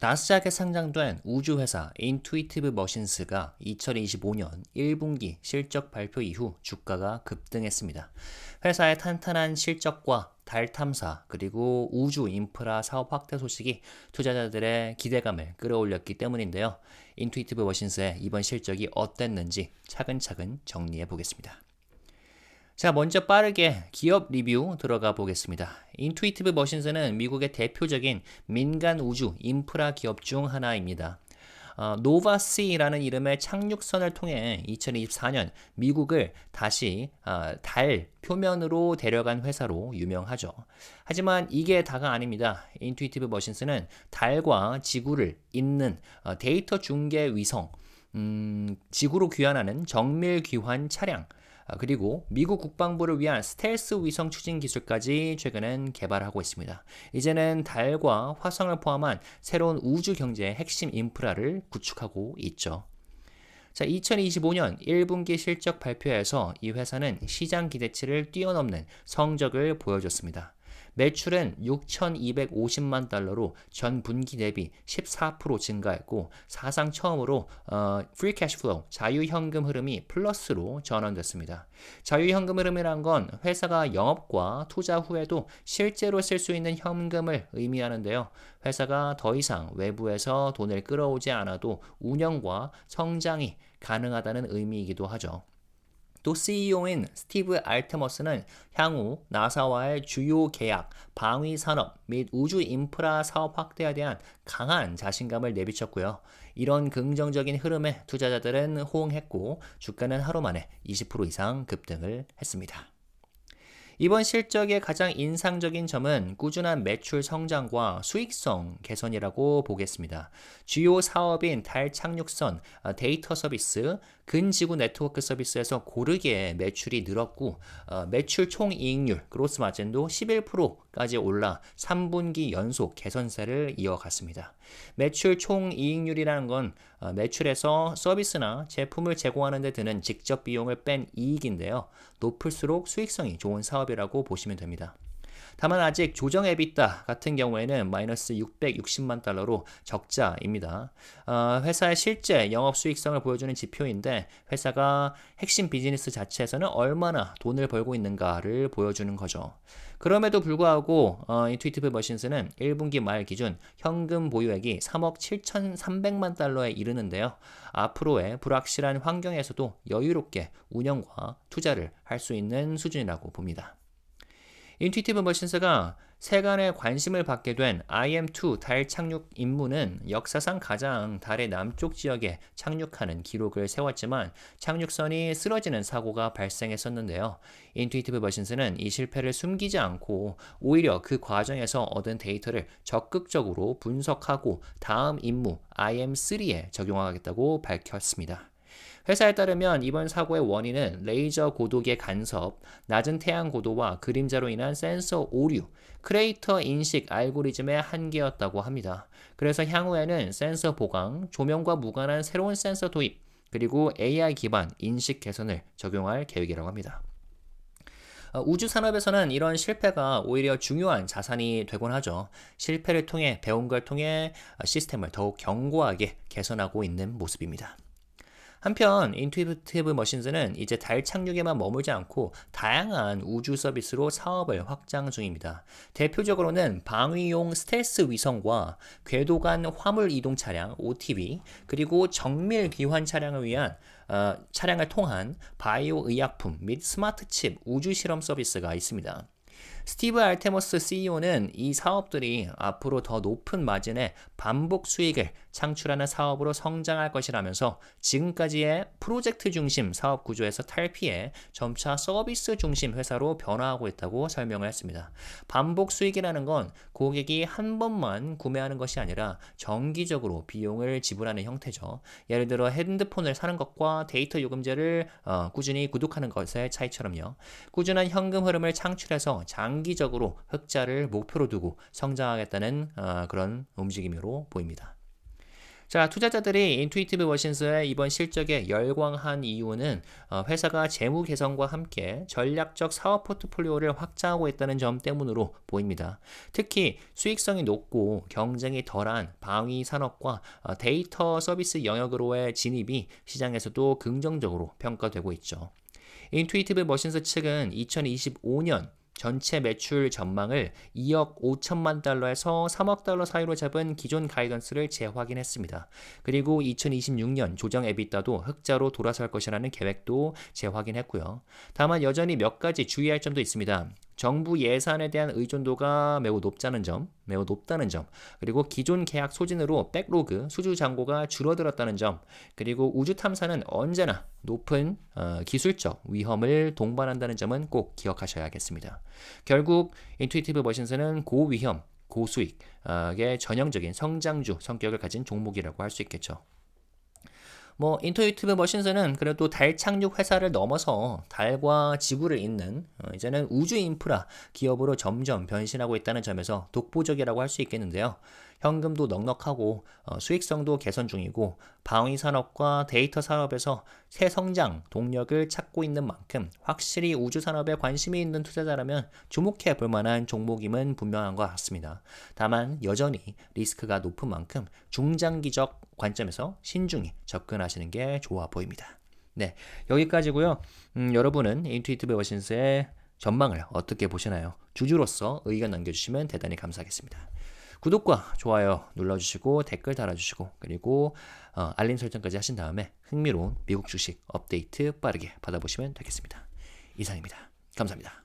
나스닥에 상장된 우주회사 인투이티브 머신스가 2025년 1분기 실적 발표 이후 주가가 급등했습니다. 회사의 탄탄한 실적과 달 탐사 그리고 우주 인프라 사업 확대 소식이 투자자들의 기대감을 끌어올렸기 때문인데요. 인투이티브 머신스의 이번 실적이 어땠는지 차근차근 정리해 보겠습니다. 자, 먼저 빠르게 기업 리뷰 들어가 보겠습니다. 인투이티브 머신스는 미국의 대표적인 민간 우주 인프라 기업 중 하나입니다. 노바시라는 이름의 착륙선을 통해 2024년 미국을 다시 달 표면으로 데려간 회사로 유명하죠. 하지만 이게 다가 아닙니다. 인투이티브 머신스는 달과 지구를 잇는 데이터 중계 위성, 지구로 귀환하는 정밀 귀환 차량, 그리고 미국 국방부를 위한 스텔스 위성 추진 기술까지 최근엔 개발하고 있습니다. 이제는 달과 화성을 포함한 새로운 우주 경제의 핵심 인프라를 구축하고 있죠. 자, 2025년 1분기 실적 발표에서 이 회사는 시장 기대치를 뛰어넘는 성적을 보여줬습니다. 매출은 6,250만 달러로 전 분기 대비 14% 증가했고 사상 처음으로 free cash flow, 자유현금 흐름이 플러스로 전환됐습니다. 자유현금 흐름이란 건 회사가 영업과 투자 후에도 실제로 쓸 수 있는 현금을 의미하는데요. 회사가 더 이상 외부에서 돈을 끌어오지 않아도 운영과 성장이 가능하다는 의미이기도 하죠. 또 CEO인 스티브 알테머스는 향후 나사와의 주요 계약, 방위 산업 및 우주 인프라 사업 확대에 대한 강한 자신감을 내비쳤고요. 이런 긍정적인 흐름에 투자자들은 호응했고 주가는 하루 만에 20% 이상 급등을 했습니다. 이번 실적의 가장 인상적인 점은 꾸준한 매출 성장과 수익성 개선이라고 보겠습니다. 주요 사업인 달 착륙선, 데이터 서비스, 근지구 네트워크 서비스에서 고르게 매출이 늘었고 매출 총이익률, 그로스 마진도 11%까지 올라 3분기 연속 개선세를 이어갔습니다. 매출 총이익률이라는 건 매출에서 서비스나 제품을 제공하는 데 드는 직접 비용을 뺀 이익인데요. 높을수록 수익성이 좋은 사업이라고 보시면 됩니다. 다만 아직 조정 EBITDA 같은 경우에는 마이너스 660만 달러로 적자입니다. 회사의 실제 영업 수익성을 보여주는 지표인데 회사가 핵심 비즈니스 자체에서는 얼마나 돈을 벌고 있는가를 보여주는 거죠. 그럼에도 불구하고 인투이티브 머신스는 1분기 말 기준 현금 보유액이 3억 7,300만 달러에 이르는데요. 앞으로의 불확실한 환경에서도 여유롭게 운영과 투자를 할 수 있는 수준이라고 봅니다. 인투이티브 머신스가 세간의 관심을 받게 된 IM-2 달 착륙 임무는 역사상 가장 달의 남쪽 지역에 착륙하는 기록을 세웠지만 착륙선이 쓰러지는 사고가 발생했었는데요. 인투이티브 머신스는 이 실패를 숨기지 않고 오히려 그 과정에서 얻은 데이터를 적극적으로 분석하고 다음 임무 IM-3에 적용하겠다고 밝혔습니다. 회사에 따르면 이번 사고의 원인은 레이저 고도계 간섭, 낮은 태양 고도와 그림자로 인한 센서 오류, 크레이터 인식 알고리즘의 한계였다고 합니다. 그래서 향후에는 센서 보강, 조명과 무관한 새로운 센서 도입, 그리고 AI 기반 인식 개선을 적용할 계획이라고 합니다. 우주 산업에서는 이런 실패가 오히려 중요한 자산이 되곤 하죠. 실패를 통해 배운 걸 통해 시스템을 더욱 견고하게 개선하고 있는 모습입니다. 한편 인투이티브 머신스는 이제 달 착륙에만 머물지 않고 다양한 우주 서비스로 사업을 확장 중입니다. 대표적으로는 방위용 스텔스 위성과 궤도 간 화물 이동 차량 OTV 그리고 정밀 귀환 차량을 위한 차량을 통한 바이오 의약품 및 스마트 칩 우주 실험 서비스가 있습니다. 스티브 알테머스 CEO는 이 사업들이 앞으로 더 높은 마진의 반복 수익을 창출하는 사업으로 성장할 것이라면서 지금까지의 프로젝트 중심 사업 구조에서 탈피해 점차 서비스 중심 회사로 변화하고 있다고 설명을 했습니다. 반복 수익이라는 건 고객이 한 번만 구매하는 것이 아니라 정기적으로 비용을 지불하는 형태죠. 예를 들어 핸드폰을 사는 것과 데이터 요금제를 꾸준히 구독하는 것의 차이처럼요. 꾸준한 현금 흐름을 창출해서 장기적으로 흑자를 목표로 두고 성장하겠다는 그런 움직임으로 보입니다. 자, 투자자들이 인투이티브 머신스의 이번 실적에 열광한 이유는 회사가 재무 개선과 함께 전략적 사업 포트폴리오를 확장하고 있다는 점 때문으로 보입니다. 특히 수익성이 높고 경쟁이 덜한 방위 산업과 데이터 서비스 영역으로의 진입이 시장에서도 긍정적으로 평가되고 있죠. 인투이티브 머신스 측은 2025년 전체 매출 전망을 2억 5천만 달러에서 3억 달러 사이로 잡은 기존 가이던스를 재확인했습니다. 그리고 2026년 조정 에비타도 흑자로 돌아설 것이라는 계획도 재확인했고요. 다만 여전히 몇 가지 주의할 점도 있습니다. 정부 예산에 대한 의존도가 매우 높다는 점, 그리고 기존 계약 소진으로 백로그, 수주 잔고가 줄어들었다는 점, 그리고 우주 탐사는 언제나 높은 기술적 위험을 동반한다는 점은 꼭 기억하셔야겠습니다. 결국 인투이티브 머신스는 고위험, 고수익의 전형적인 성장주 성격을 가진 종목이라고 할 수 있겠죠. 인투이티브 머신스는 그래도 달 착륙 회사를 넘어서 달과 지구를 잇는 이제는 우주 인프라 기업으로 점점 변신하고 있다는 점에서 독보적이라고 할 수 있겠는데요. 현금도 넉넉하고 수익성도 개선 중이고 방위 산업과 데이터 산업에서 새 성장 동력을 찾고 있는 만큼 확실히 우주 산업에 관심이 있는 투자자라면 주목해 볼 만한 종목임은 분명한 것 같습니다. 다만 여전히 리스크가 높은 만큼 중장기적 관점에서 신중히 접근하시는 게 좋아 보입니다. 네, 여기까지고요. 여러분은 인투이티브 머신스의 전망을 어떻게 보시나요? 주주로서 의견 남겨주시면 대단히 감사하겠습니다. 구독과 좋아요 눌러주시고 댓글 달아주시고 그리고 알림 설정까지 하신 다음에 흥미로운 미국 주식 업데이트 빠르게 받아보시면 되겠습니다. 이상입니다. 감사합니다.